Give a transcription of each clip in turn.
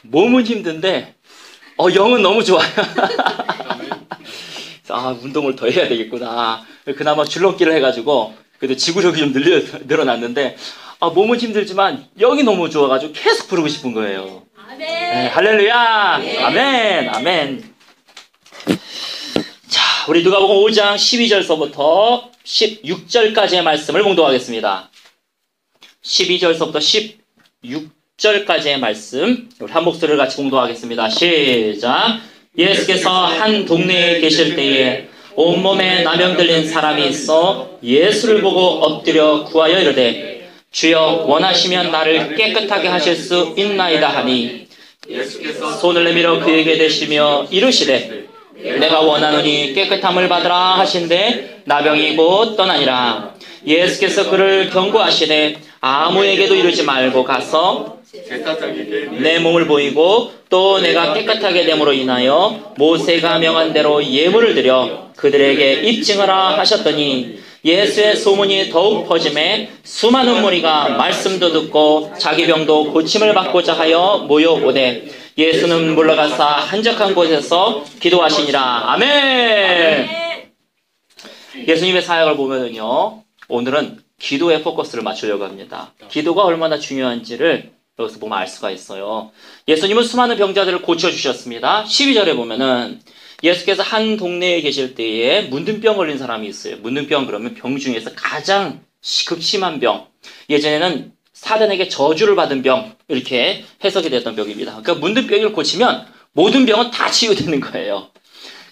몸은 힘든데 영은 너무 좋아요. 운동을 더 해야 되겠구나. 그나마 줄넘기를 해가지고 그래도 지구력이 좀 늘어났는데 몸은 힘들지만 영이 너무 좋아가지고 계속 부르고 싶은 거예요. 아멘. 네, 할렐루야. 네. 아멘. 아멘. 자, 우리 누가복음 5장 12절서부터 16절까지의 말씀을 봉독하겠습니다. 12절서부터 16절까지의 말씀, 우리 한 목소리를 같이 봉독하겠습니다. 시작. 예수께서 한 동네에 계실 때에 온몸에 나병 들린 사람이 있어 예수를 보고 엎드려 구하여 이르되 주여 원하시면 나를 깨끗하게 하실 수 있나이다 하니 예수께서 손을 내밀어 그에게 대시며 이르시되 내가 원하노니 깨끗함을 받으라 하신데 나병이 곧 떠나니라. 예수께서 그를 경고하시되 아무에게도 이르지 말고 가서 내 몸을 보이고 또 내가 깨끗하게 됨으로 인하여 모세가 명한 대로 예물을 드려 그들에게 입증하라 하셨더니 예수의 소문이 더욱 퍼짐에 수많은 무리가 말씀도 듣고 자기 병도 고침을 받고자 하여 모여오되 예수는 물러가사 한적한 곳에서 기도하시니라. 아멘. 예수님의 사역을 보면은요, 오늘은 기도에 포커스를 맞추려고 합니다. 기도가 얼마나 중요한지를 여기서 보면 알 수가 있어요. 예수님은 수많은 병자들을 고쳐주셨습니다. 12절에 보면은 예수께서 한 동네에 계실 때에 문둥병 걸린 사람이 있어요. 문둥병 그러면 병 중에서 가장 극심한 병. 예전에는 사단에게 저주를 받은 병, 이렇게 해석이 됐던 병입니다. 그러니까 문둥병을 고치면 모든 병은 다 치유되는 거예요.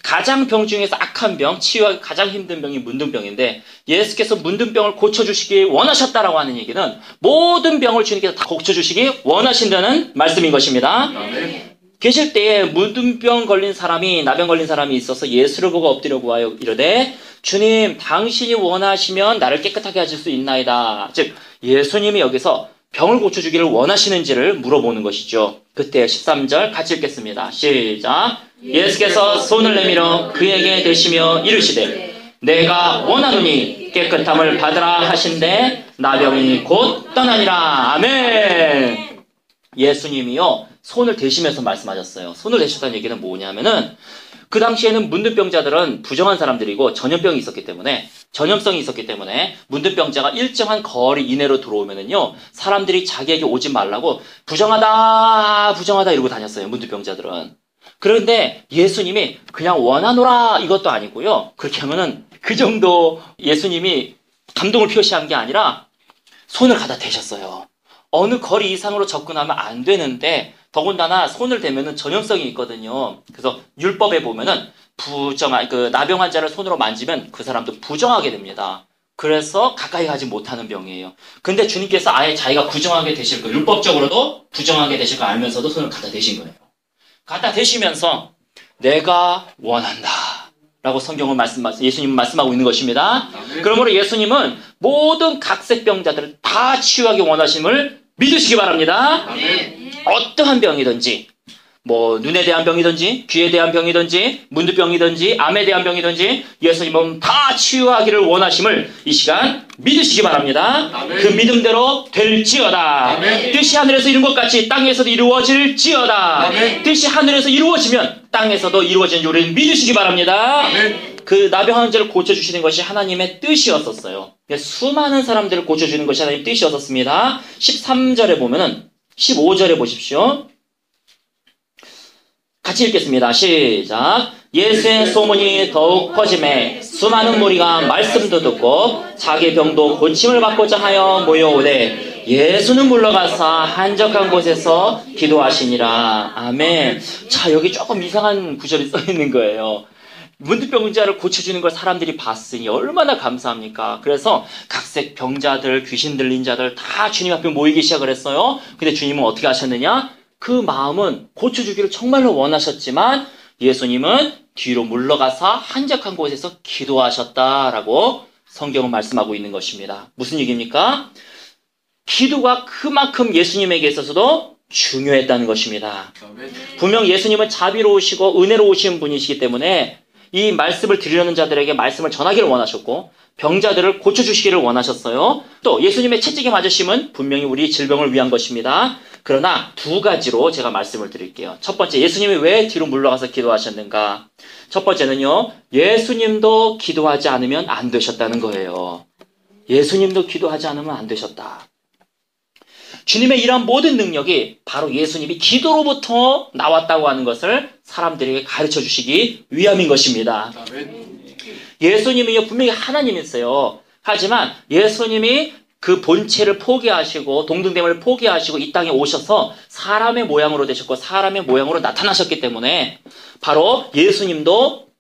가장 병 중에서 악한 병, 치유하기 가장 힘든 병이 문둥병인데 예수께서 문둥병을 고쳐주시기 원하셨다라고 하는 얘기는 모든 병을 주님께서 다 고쳐주시기 원하신다는 말씀인 것입니다. 아멘. 계실 때에 문둥병 걸린 사람이, 나병 걸린 사람이 있어서 예수를 보고 엎드려 구하여 이르되 주님, 당신이 원하시면 나를 깨끗하게 하실 수 있나이다. 즉 예수님이 여기서 병을 고쳐주기를 원하시는지를 물어보는 것이죠. 그때 13절 같이 읽겠습니다. 시작. 예수께서 손을 내밀어 그에게 대시며 이르시되 내가 원하노니 깨끗함을 받으라 하신데 나병이 곧 떠나니라. 아멘. 예수님이요 손을 대시면서 말씀하셨어요. 손을 대셨다는 얘기는 뭐냐면은 그 당시에는 문둥병자들은 부정한 사람들이고 전염성이 있었기 때문에 문둥병자가 일정한 거리 이내로 들어오면은요 사람들이 자기에게 오지 말라고 부정하다 이러고 다녔어요. 문둥병자들은. 그런데 예수님이 그냥 원하노라 이것도 아니고요. 그렇게 하면은 그 정도 예수님이 감동을 표시한 게 아니라 손을 갖다 대셨어요. 어느 거리 이상으로 접근하면 안 되는데 더군다나 손을 대면은 전염성이 있거든요. 그래서 율법에 보면은 나병 환자를 손으로 만지면 그 사람도 부정하게 됩니다. 그래서 가까이 가지 못하는 병이에요. 근데 주님께서 아예 자기가 부정하게 되실 거, 율법적으로도 부정하게 되실 거 알면서도 손을 갖다 대신 거예요. 갖다 대시면서 내가 원한다 라고 성경은 예수님은 말씀하고 있는 것입니다. 그러므로 예수님은 모든 각색병자들을 다 치유하기 원하심을 믿으시기 바랍니다. 아멘. 어떠한 병이든지 눈에 대한 병이든지 귀에 대한 병이든지 문둥병이든지 암에 대한 병이든지 예수님은 다 치유하기를 원하심을 이 시간 믿으시기 바랍니다. 아멘. 그 믿음대로 될지어다. 아멘. 뜻이 하늘에서 이룬 것 같이 땅에서도 이루어질지어다. 아멘. 뜻이 하늘에서 이루어지면 땅에서도 이루어지는 줄을 믿으시기 바랍니다. 아멘. 그 나병 환자를 고쳐주시는 것이 하나님의 뜻이었었어요. 수많은 사람들을 고쳐주는 것이 하나님의 뜻이었었습니다. 13절에 보면은 15절에 보십시오. 같이 읽겠습니다. 시작. 예수의 소문이 더욱 퍼짐에 수많은 무리가 말씀도 듣고 자기 병도 고침을 받고자 하여 모여오되 예수는 물러가사 한적한 곳에서 기도하시니라. 아멘. 자, 여기 조금 이상한 구절이 써 있는 거예요. 문둥병자를 고쳐주는 걸 사람들이 봤으니 얼마나 감사합니까? 그래서 각색 병자들, 귀신 들린 자들 다 주님 앞에 모이기 시작을 했어요. 근데 주님은 어떻게 하셨느냐? 그 마음은 고쳐주기를 정말로 원하셨지만 예수님은 뒤로 물러가서 한적한 곳에서 기도하셨다라고 성경은 말씀하고 있는 것입니다. 무슨 얘기입니까? 기도가 그만큼 예수님에게 있어서도 중요했다는 것입니다. 분명 예수님은 자비로우시고 은혜로우신 분이시기 때문에 이 말씀을 들으려는 자들에게 말씀을 전하기를 원하셨고 병자들을 고쳐주시기를 원하셨어요. 또 예수님의 채찍에 맞으심은 분명히 우리 질병을 위한 것입니다. 그러나 두 가지로 제가 말씀을 드릴게요. 첫 번째, 예수님이 왜 뒤로 물러가서 기도하셨는가? 첫 번째는요, 예수님도 기도하지 않으면 안 되셨다는 거예요. 예수님도 기도하지 않으면 안 되셨다. 주님의 이러한 모든 능력이 바로 예수님이 기도로부터 나왔다고 하는 것을 사람들에게 가르쳐 주시기 위함인 것입니다. 예수님이요, 분명히 하나님이세요. 하지만 예수님이 그 본체를 포기하시고 동등됨을 포기하시고 이 땅에 오셔서 사람의 모양으로 되셨고 사람의 모양으로 나타나셨기 때문에 바로 예수님도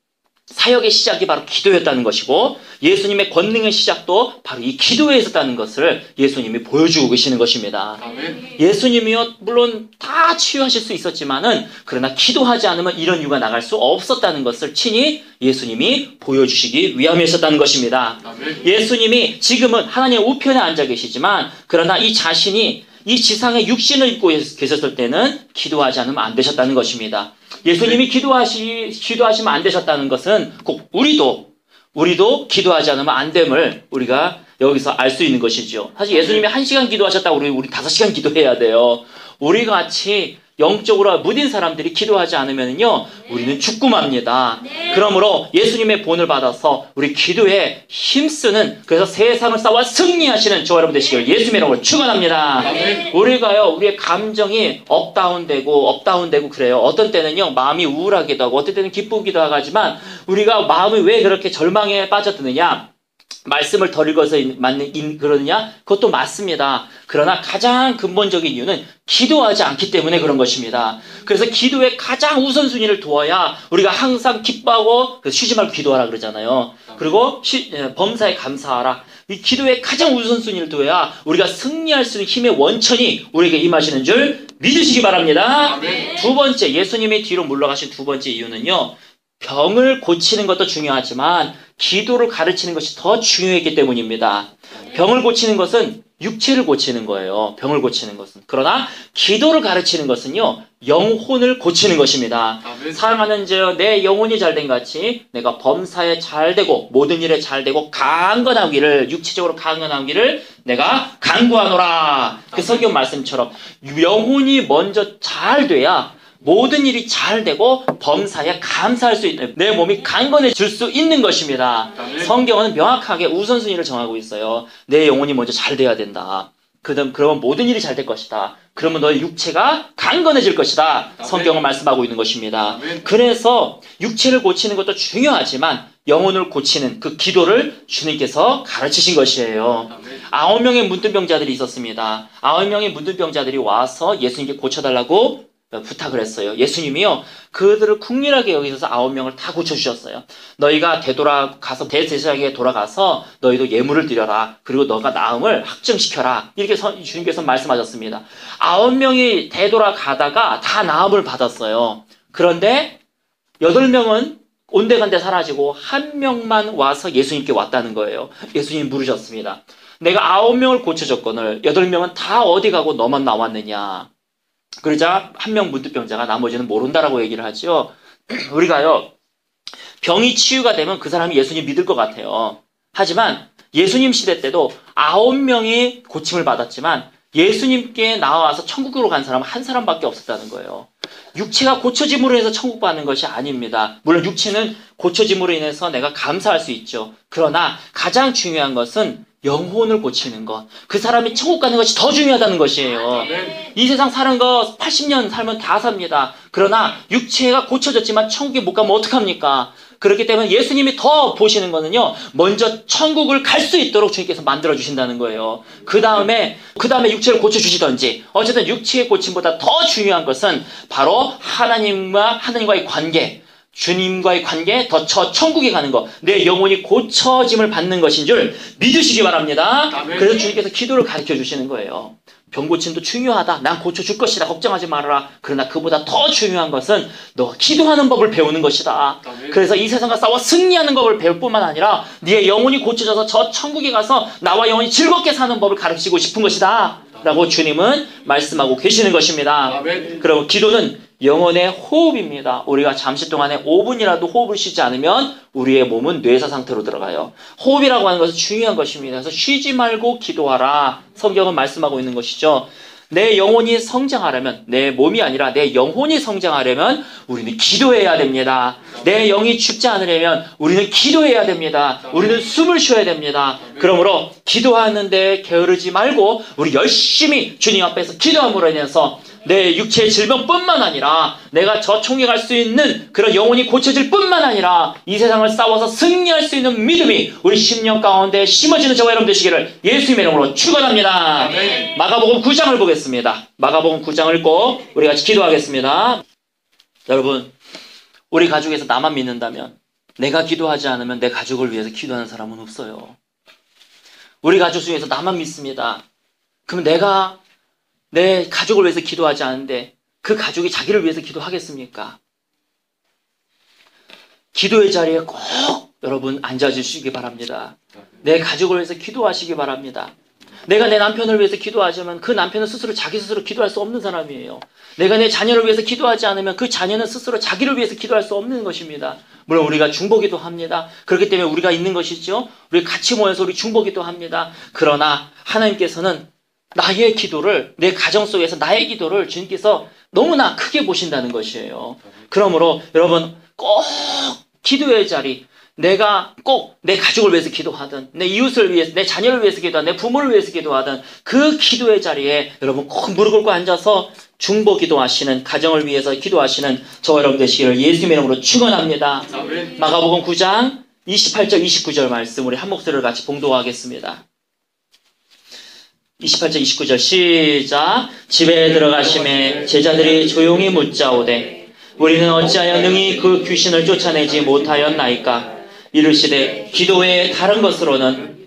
사역의 시작이 바로 기도였다는 것이고 예수님의 권능의 시작도 바로 이 기도에 있었다는 것을 예수님이 보여주고 계시는 것입니다. 아멘. 예수님이요, 물론 다 치유하실 수 있었지만은 그러나 기도하지 않으면 이런 이유가 나갈 수 없었다는 것을 친히 예수님이 보여주시기 위함이었다는 것입니다. 아멘. 예수님이 지금은 하나님의 우편에 앉아 계시지만 그러나 이 자신이 이 지상에 육신을 입고 계셨을 때는 기도하지 않으면 안 되셨다는 것입니다. 예수님이 기도하시면 안 되셨다는 것은 꼭 우리도 기도하지 않으면 안 됨을 우리가 여기서 알 수 있는 것이죠. 사실 예수님이 1시간 기도하셨다고 우리 5시간 기도해야 돼요. 우리 같이 영적으로 무딘 사람들이 기도하지 않으면요, 우리는 죽고 맙니다. 그러므로 예수님의 본을 받아서 우리 기도에 힘쓰는, 그래서 세상을 싸워 승리하시는 저와 여러분 되시길 예수님의 이름으로 축원합니다. 우리가요, 우리의 감정이 업다운되고 그래요. 어떤 때는요, 마음이 우울하기도 하고, 어떤 때는 기쁘기도 하지만, 우리가 마음이 왜 그렇게 절망에 빠져드느냐? 말씀을 덜 읽어서 그러느냐? 그것도 맞습니다. 그러나 가장 근본적인 이유는 기도하지 않기 때문에 그런 것입니다. 그래서 기도에 가장 우선순위를 두어야 우리가 항상 기뻐하고 쉬지 말고 기도하라 그러잖아요. 그리고 범사에 감사하라. 이 기도에 가장 우선순위를 두어야 우리가 승리할 수 있는 힘의 원천이 우리에게 임하시는 줄 믿으시기 바랍니다. 아멘. 두 번째, 예수님이 뒤로 물러가신 두 번째 이유는요, 병을 고치는 것도 중요하지만 기도를 가르치는 것이 더 중요했기 때문입니다. 병을 고치는 것은 육체를 고치는 거예요. 병을 고치는 것은. 그러나 기도를 가르치는 것은요, 영혼을 고치는 것입니다. 사랑하는 자, 내 영혼이 잘된 같이 내가 범사에 잘되고 모든 일에 잘되고 강건하기를, 육체적으로 강건하기를 내가 간구하노라. 그 성경 말씀처럼 영혼이 먼저 잘 돼야 모든 일이 잘 되고 범사에 감사할 수 있는, 내 몸이 강건해질 수 있는 것입니다. 성경은 명확하게 우선순위를 정하고 있어요. 내 영혼이 먼저 잘 돼야 된다. 그러면 모든 일이 잘 될 것이다. 그러면 너의 육체가 강건해질 것이다. 성경은 말씀하고 있는 것입니다. 그래서 육체를 고치는 것도 중요하지만 영혼을 고치는 그 기도를 주님께서 가르치신 것이에요. 9명의 문둥병자들이 있었습니다. 9명의 문둥병자들이 와서 예수님께 고쳐달라고 부탁을 했어요. 예수님이요, 그들을 국률하게 여기셔서 9명을 다 고쳐주셨어요. 너희가 되돌아가서 대제사장에게 돌아가서 너희도 예물을 드려라. 그리고 너가 나음을 확증시켜라. 이렇게 주님께서 말씀하셨습니다. 9명이 되돌아가다가 다 나음을 받았어요. 그런데 8명은 온데간데 사라지고 1명만 와서 예수님께 왔다는 거예요. 예수님 물으셨습니다. 내가 9명을 고쳐줬거늘 8명은 다 어디 가고 너만 나왔느냐? 그러자 1명 문둥병자가 나머지는 모른다라고 얘기를 하죠. 우리가요, 병이 치유가 되면 그 사람이 예수님 믿을 것 같아요. 하지만 예수님 시대 때도 9명이 고침을 받았지만 예수님께 나와서 천국으로 간 사람은 한 사람밖에 없었다는 거예요. 육체가 고쳐짐으로 인해서 천국 가는 것이 아닙니다. 물론 육체는 고쳐짐으로 인해서 내가 감사할 수 있죠. 그러나 가장 중요한 것은 영혼을 고치는 것, 그 사람이 천국 가는 것이 더 중요하다는 것이에요. 이 세상 사는 거 80년 살면 다 삽니다. 그러나 육체가 고쳐졌지만 천국에 못 가면 어떡합니까? 그렇기 때문에 예수님이 더 보시는 거는요, 먼저 천국을 갈 수 있도록 주님께서 만들어 주신다는 거예요. 그 다음에 육체를 고쳐주시던지, 어쨌든 육체의 고침보다 더 중요한 것은 바로 하나님과의 관계, 주님과의 관계, 더 천국에 가는 것, 내 영혼이 고쳐짐을 받는 것인 줄 믿으시기 바랍니다. 아멘. 그래서 주님께서 기도를 가르쳐 주시는 거예요. 병 고침도 중요하다. 난 고쳐줄 것이다. 걱정하지 말아라. 그러나 그보다 더 중요한 것은 너가 기도하는 법을 배우는 것이다. 아멘. 그래서 이 세상과 싸워 승리하는 법을 배울 뿐만 아니라 네 영혼이 고쳐져서 저 천국에 가서 나와 영혼이 즐겁게 사는 법을 가르치고 싶은 것이다. 라고 주님은 말씀하고 계시는 것입니다. 아멘. 그럼 기도는 영혼의 호흡입니다. 우리가 잠시 동안에 5분이라도 호흡을 쉬지 않으면 우리의 몸은 뇌사 상태로 들어가요. 호흡이라고 하는 것은 중요한 것입니다. 그래서 쉬지 말고 기도하라. 성경은 말씀하고 있는 것이죠. 내 영혼이 성장하려면, 내 몸이 아니라 내 영혼이 성장하려면 우리는 기도해야 됩니다. 내 영이 죽지 않으려면 우리는 기도해야 됩니다. 우리는 숨을 쉬어야 됩니다. 그러므로 기도하는데 게으르지 말고 우리 열심히 주님 앞에서 기도함으로 인해서 내 육체의 질병뿐만 아니라 내가 저총에 갈 수 있는 그런 영혼이 고쳐질 뿐만 아니라 이 세상을 싸워서 승리할 수 있는 믿음이 우리 심령 가운데 심어지는 저와 여러분 되시기를 예수님의 이름으로 축원합니다. 아멘. 마가복음 9장을 보겠습니다. 마가복음 9장을 읽고 우리 같이 기도하겠습니다. 여러분, 우리 가족에서 나만 믿는다면, 내가 기도하지 않으면 내 가족을 위해서 기도하는 사람은 없어요. 우리 가족 중에서 나만 믿습니다. 그럼 내가 내 가족을 위해서 기도하지 않는데 그 가족이 자기를 위해서 기도하겠습니까? 기도의 자리에 꼭 여러분 앉아주시기 바랍니다. 내 가족을 위해서 기도하시기 바랍니다. 내가 내 남편을 위해서 기도하지만 그 남편은 스스로 자기 스스로 기도할 수 없는 사람이에요. 내가 내 자녀를 위해서 기도하지 않으면 그 자녀는 스스로 자기를 위해서 기도할 수 없는 것입니다. 물론 우리가 중보기도 합니다. 그렇기 때문에 우리가 있는 것이죠. 우리 같이 모여서 우리 중보기도 합니다. 그러나 하나님께서는 나의 기도를, 내 가정 속에서 나의 기도를 주님께서 너무나 크게 보신다는 것이에요. 그러므로 여러분 꼭 기도의 자리, 내가 꼭 내 가족을 위해서 기도하든, 내 이웃을 위해서, 내 자녀를 위해서 기도하든, 내 부모를 위해서 기도하든 그 기도의 자리에 여러분 꼭 무릎 꿇고 앉아서 중보 기도하시는, 가정을 위해서 기도하시는 저와 여러분 되시기를 예수님의 이름으로 축원합니다. 마가복음 9장 28절 29절 말씀 우리 한 목소리를 같이 봉독하겠습니다. 28절 29절 시작. 집에 들어가심에 제자들이 조용히 묻자오되 우리는 어찌하여 능히 그 귀신을 쫓아내지 못하였나이까. 이르시되 기도 외에 다른 것으로는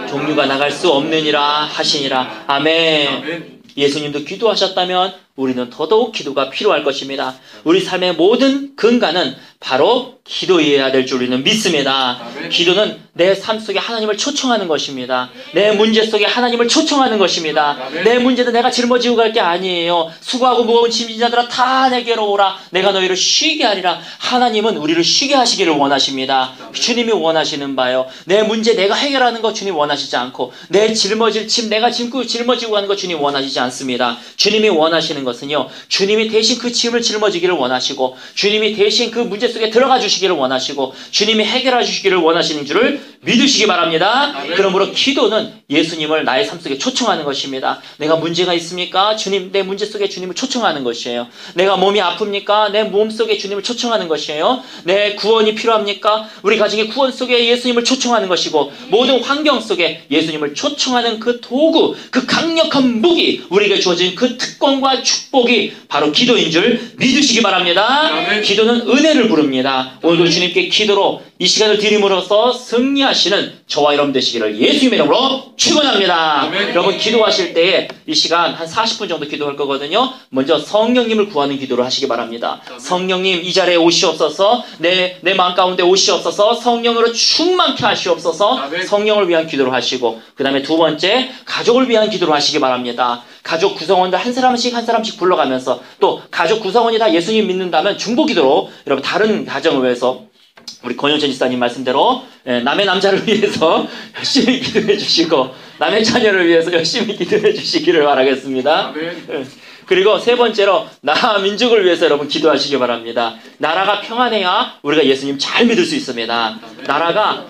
종류가 나갈 수 없느니라 하시니라. 아멘. 예수님도 기도하셨다면 우리는 더더욱 기도가 필요할 것입니다. 우리 삶의 모든 근간은 바로 기도해야 될 줄 우리는 믿습니다. 기도는 내 삶 속에 하나님을 초청하는 것입니다. 내 문제 속에 하나님을 초청하는 것입니다. 내 문제도 내가 짊어지고 갈 게 아니에요. 수고하고 무거운 짐진 자들아 다 내게로 오라. 내가 너희를 쉬게 하리라. 하나님은 우리를 쉬게 하시기를 원하십니다. 주님이 원하시는 바요. 내 문제 내가 해결하는 거 주님 원하시지 않고, 내 짊어질 짐 내가 짊어지고 가는 거 주님 원하시지 않습니다. 주님이 원하시는 것은요, 주님이 대신 그 짐을 짊어지기를 원하시고, 주님이 대신 그 문제 속에 들어가 주시기를 원하시고, 주님이 해결해 주시기를 원하시는 줄을 믿으시기 바랍니다. 그러므로 기도는 예수님을 나의 삶 속에 초청하는 것입니다. 내가 문제가 있습니까? 주님, 내 문제 속에 주님을 초청하는 것이에요. 내가 몸이 아픕니까? 내 몸 속에 주님을 초청하는 것이에요. 내 구원이 필요합니까? 우리 가정의 구원 속에 예수님을 초청하는 것이고, 모든 환경 속에 예수님을 초청하는 그 도구, 그 강력한 무기, 우리에게 주어진 그 특권과 축복이 바로 기도인 줄 믿으시기 바랍니다. 기도는 은혜를 부릅니다. 오늘도 주님께 기도로 이 시간을 드림으로써 승리하시는 저와 여러분 되시기를 예수님의 이름으로 축원합니다. 여러분 기도하실 때에 이 시간 한 40분 정도 기도할 거거든요. 먼저 성령님을 구하는 기도를 하시기 바랍니다. 성령님 이 자리에 오시옵소서. 내 마음 가운데 오시옵소서. 성령으로 충만케 하시옵소서. 성령을 위한 기도를 하시고, 그 다음에 두 번째 가족을 위한 기도를 하시기 바랍니다. 가족 구성원들 한 사람씩 불러가면서, 또 가족 구성원이 다 예수님 믿는다면 중보기도로 여러분 다른 가정을 위해서 우리 권영철 지사님 말씀대로 남의 남자를 위해서 열심히 기도해 주시고, 남의 자녀를 위해서 열심히 기도해 주시기를 바라겠습니다. 그리고 세 번째로 나라 민족을 위해서 여러분 기도하시기 바랍니다. 나라가 평안해야 우리가 예수님 잘 믿을 수 있습니다. 나라가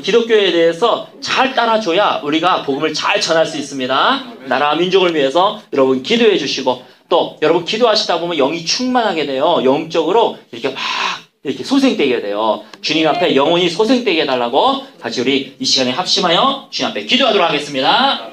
기독교에 대해서 잘 따라줘야 우리가 복음을 잘 전할 수 있습니다. 나라와 민족을 위해서 여러분 기도해 주시고, 또 여러분 기도하시다 보면 영이 충만하게 돼요. 영적으로 이렇게 소생되게 돼요. 주님 앞에 영혼이 소생되게 해달라고 같이 우리 이 시간에 합심하여 주님 앞에 기도하도록 하겠습니다.